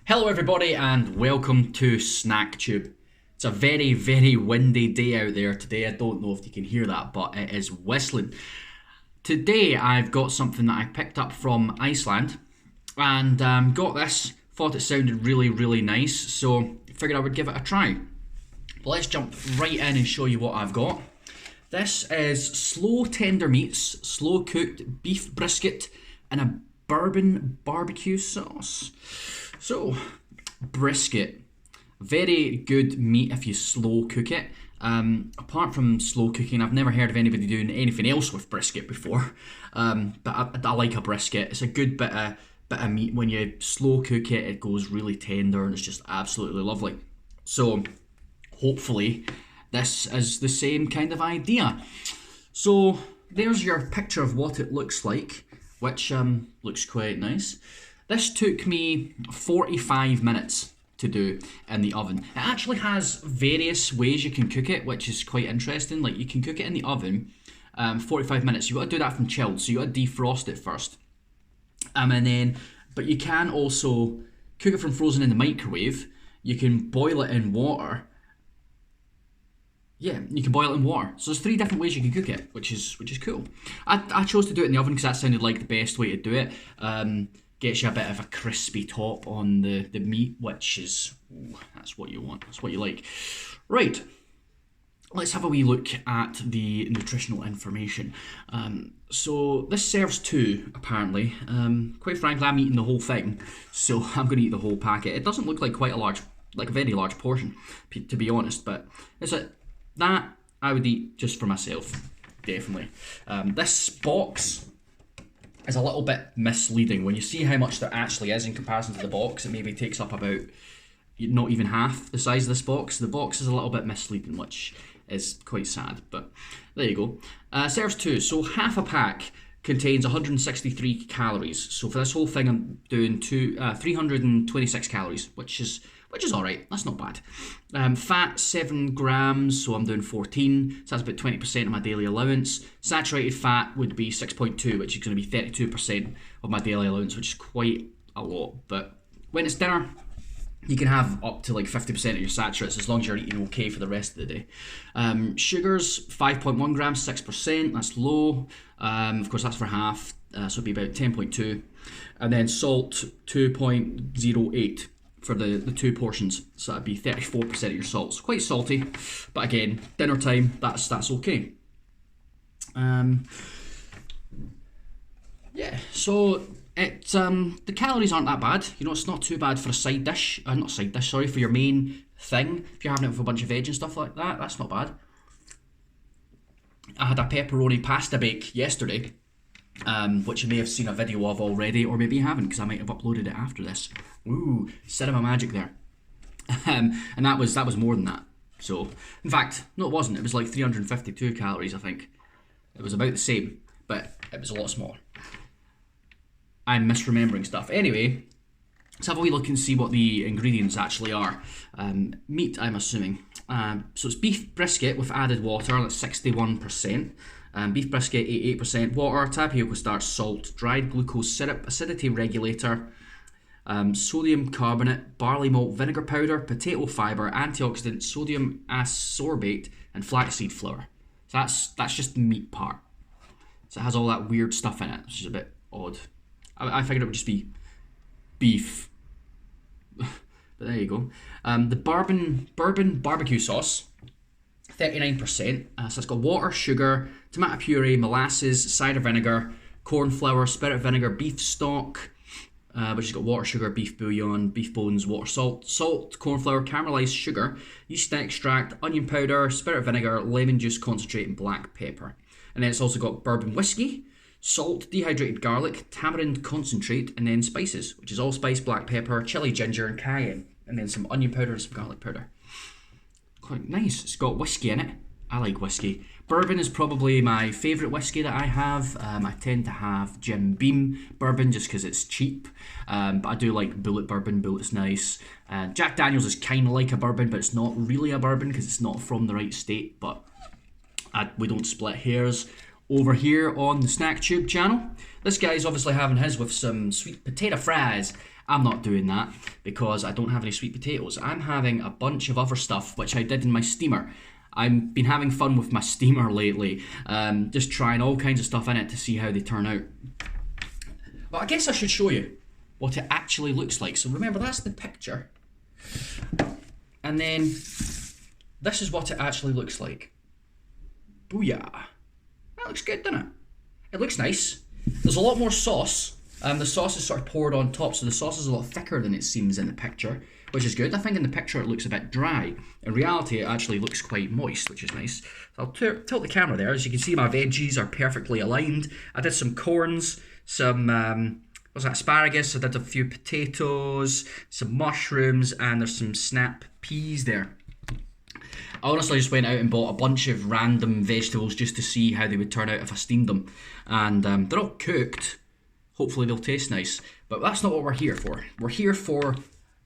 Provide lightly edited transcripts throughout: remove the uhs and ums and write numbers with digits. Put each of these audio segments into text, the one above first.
Hello everybody and welcome to SnackTube. It's a very, very windy day out there today. I don't know if you can hear that, but it is whistling. Today I've got something that I picked up from Iceland and got this. Thought it sounded really, really nice, so figured I would give it a try. But let's jump right in and show you what I've got. This is slow tender meats, slow cooked beef brisket in a bourbon barbecue sauce. So, brisket, very good meat if you slow cook it. Apart from slow cooking, I've never heard of anybody doing anything else with brisket before. But I like a brisket. It's a good bit of meat. When you slow cook it, it goes really tender and it's just absolutely lovely. So, hopefully, this is the same kind of idea. So, there's your picture of what it looks like, which looks quite nice. This took me 45 minutes to do in the oven. It actually has various ways you can cook it, which is quite interesting. Like, you can cook it in the oven 45 minutes. You've got to do that from chilled, so you got to defrost it first. But you can also cook it from frozen in the microwave. You can boil it in water. Yeah, you can boil it in water. So there's 3 different ways you can cook it, which is cool. I chose to do it in the oven because that sounded like the best way to do it. Gets you a bit of a crispy top on the meat, which is, that's what you want, that's what you like. Right, let's have a wee look at the nutritional information. So this serves 2, apparently. Quite frankly, I'm eating the whole thing, so I'm going to eat the whole packet. It doesn't look like a very large portion, to be honest, but that I would eat just for myself, definitely. This box is a little bit misleading. When you see how much there actually is in comparison to the box, it maybe takes up about not even half the size of this box. The box is a little bit misleading, which is quite sad, but there you go. Serves 2, so half a pack contains 163 calories. So for this whole thing, I'm doing 326 calories, which is alright, that's not bad. Fat, 7 grams, so I'm doing 14, so that's about 20% of my daily allowance. Saturated fat would be 6.2, which is going to be 32% of my daily allowance, which is quite a lot. But when it's dinner, you can have up to like 50% of your saturates as long as you're eating okay for the rest of the day. Sugars, 5.1 grams, 6%, that's low. Of course, that's for half, so it'd be about 10.2. And then salt, 2.08. For the 2 portions, so that'd be 34% of your salt. So quite salty, but again, dinner time, that's okay. Yeah, so the calories aren't that bad. You know, it's not too bad for a side dish. Not side dish, sorry, for your main thing. If you're having it with a bunch of veg and stuff like that, that's not bad. I had a pepperoni pasta bake yesterday, which you may have seen a video of already, or maybe you haven't, because I might have uploaded it after this. Ooh, cinema magic there. And that was more than that. So, in fact, no, it wasn't. It was like 352 calories, I think. It was about the same, but it was a lot smaller. I'm misremembering stuff. Anyway, let's have a wee look and see what the ingredients actually are. Meat, I'm assuming. So it's beef brisket with added water, that's 61%. Beef brisket, 88%. Water, tapioca starch, salt, dried glucose syrup, acidity regulator, sodium carbonate, barley malt, vinegar powder, potato fibre, antioxidant, sodium ascorbate, and flaxseed flour. So that's just the meat part. So it has all that weird stuff in it, which is a bit odd. I figured it would just be beef. But there you go. The bourbon barbecue sauce, 39%. So it's got water, sugar, tomato puree, molasses, cider vinegar, corn flour, spirit vinegar, beef stock, which has got water, sugar, beef bouillon, beef bones, water, salt, corn flour, caramelized sugar, yeast extract, onion powder, spirit vinegar, lemon juice concentrate, and black pepper. And then it's also got bourbon whiskey, salt, dehydrated garlic, tamarind concentrate, and then spices, which is allspice, black pepper, chili, ginger, and cayenne. And then some onion powder and some garlic powder. Quite nice. It's got whiskey in it. I like whiskey. Bourbon is probably my favourite whiskey that I have. I tend to have Jim Beam bourbon just because it's cheap. But I do like Bullet bourbon. Bullet's nice. Jack Daniels is kind of like a bourbon, but it's not really a bourbon because it's not from the right state. But we don't split hairs over here on the SnackTube channel. This guy's obviously having his with some sweet potato fries I'm not doing that because I don't have any sweet potatoes. I'm having a bunch of other stuff, which I did in my steamer. I've been having fun with my steamer lately, just trying all kinds of stuff in it to see how they turn out. But I guess I should show you what it actually looks like. So remember, that's the picture. And then this is what it actually looks like. Booyah. That looks good, doesn't it? It looks nice. There's a lot more sauce. The sauce is sort of poured on top, so the sauce is a lot thicker than it seems in the picture, which is good. I think in the picture it looks a bit dry. In reality, it actually looks quite moist, which is nice. So I'll tilt the camera there. As you can see, my veggies are perfectly aligned. I did some corns, some asparagus, I did a few potatoes, some mushrooms, and there's some snap peas there. I honestly just went out and bought a bunch of random vegetables just to see how they would turn out if I steamed them. And they're all cooked. Hopefully they'll taste nice. But that's not what we're here for. We're here for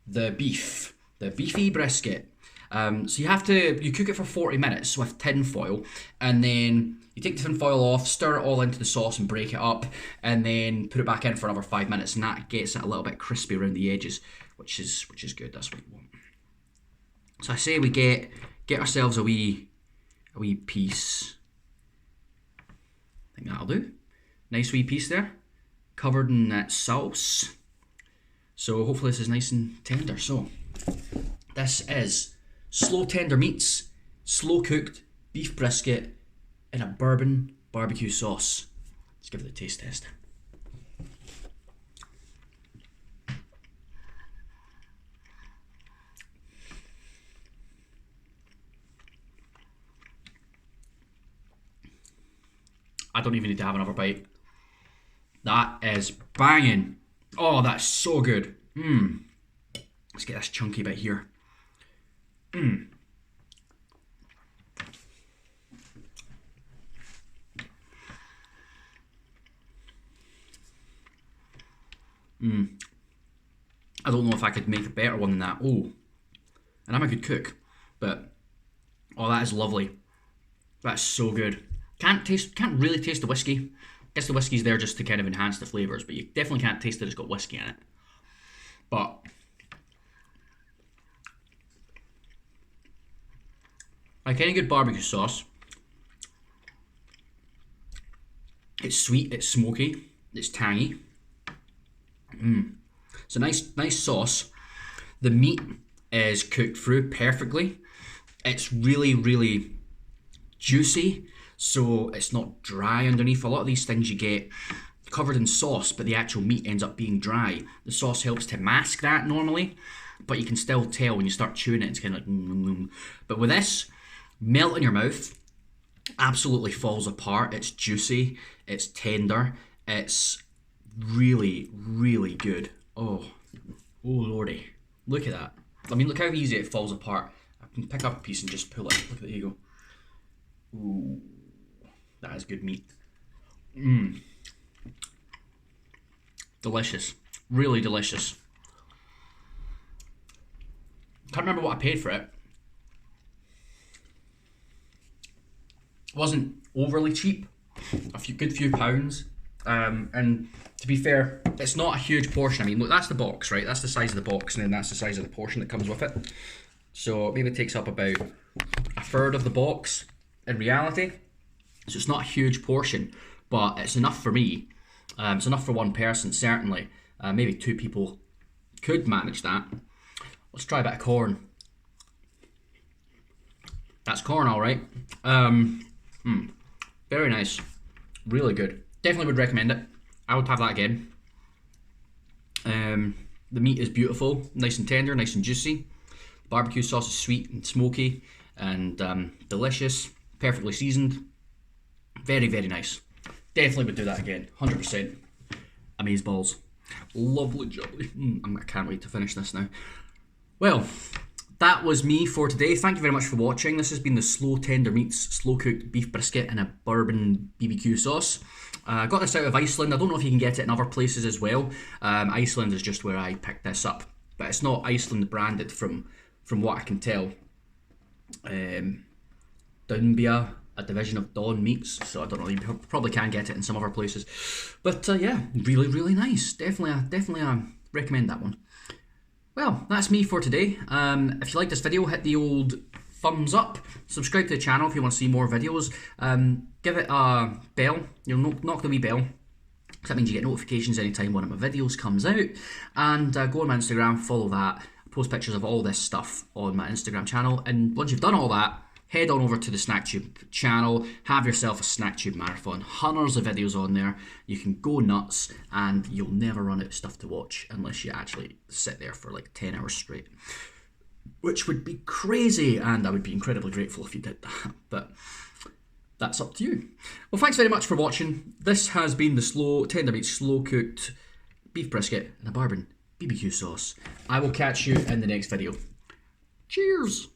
the beef. The beefy brisket. So you cook it for 40 minutes with tin foil. And then you take the tin foil off, stir it all into the sauce and break it up. And then put it back in for another 5 minutes. And that gets it a little bit crispy around the edges. Which is good. That's what you want. So I say we get ourselves a wee piece. I think that'll do. Nice wee piece there. Covered in that sauce. So hopefully this is nice and tender. So this is slow tender meats, slow cooked beef brisket in a bourbon barbecue sauce. Let's give it a taste test. I don't even need to have another bite. That is banging. Oh, that's so good. Let's get this chunky bit here. I don't know if I could make a better one than that. Oh, and I'm a good cook, but oh, that is lovely. That's so good. Can't really taste the whiskey. I guess the whiskey's there just to kind of enhance the flavours, but you definitely can't taste that it's got whiskey in it. But like any good barbecue sauce, it's sweet, it's smoky, it's tangy. It's a nice sauce. The meat is cooked through perfectly. It's really, really juicy, so it's not dry underneath. A lot of these things you get covered in sauce, but the actual meat ends up being dry. The sauce helps to mask that normally, but you can still tell when you start chewing it, it's kind of like But with this, melt in your mouth, absolutely falls apart. It's juicy, it's tender, it's really, really good. Oh lordy, look at that. I mean, look how easy it falls apart. I can pick up a piece and just pull it. Look at that, here you go. Ooh, that is good meat. Delicious, really delicious. Can't remember what I paid for it. It wasn't overly cheap, a good few pounds. And to be fair, it's not a huge portion. I mean, look, that's the box, right? That's the size of the box, and then that's the size of the portion that comes with it. So maybe it takes up about a third of the box in reality. So it's not a huge portion, but it's enough for me. It's enough for one person, certainly. Maybe two people could manage that. Let's try a bit of corn. That's corn, all right. Very nice. Really good. Definitely would recommend it. I would have that again. The meat is beautiful, nice and tender, nice and juicy. The barbecue sauce is sweet and smoky and delicious, perfectly seasoned. Very, very nice. Definitely would do that again, 100%. Amazeballs. Lovely jolly. I can't wait to finish this now. Well, that was me for today. Thank you very much for watching. This has been the slow tender meats, slow cooked beef brisket in a bourbon BBQ sauce. I got this out of Iceland. I don't know if you can get it in other places as well. Iceland is just where I picked this up, but it's not Iceland branded from what I can tell. Dunbia, a division of Dawn Meats, so I don't know. You probably can get it in some other places, but yeah, really, really nice. Definitely recommend that one. Well, that's me for today. If you like this video, hit the old thumbs up. Subscribe to the channel if you want to see more videos. Give it a bell. You'll knock the wee bell. That means you get notifications anytime one of my videos comes out. And go on my Instagram, follow that. I post pictures of all this stuff on my Instagram channel. And once you've done all that, head on over to the SnackTube channel, have yourself a SnackTube marathon. Hundreds of videos on there. You can go nuts and you'll never run out of stuff to watch unless you actually sit there for like 10 hours straight. Which would be crazy, and I would be incredibly grateful if you did that. But that's up to you. Well, thanks very much for watching. This has been the tender meat, slow cooked beef brisket and a Bourbon BBQ sauce. I will catch you in the next video. Cheers!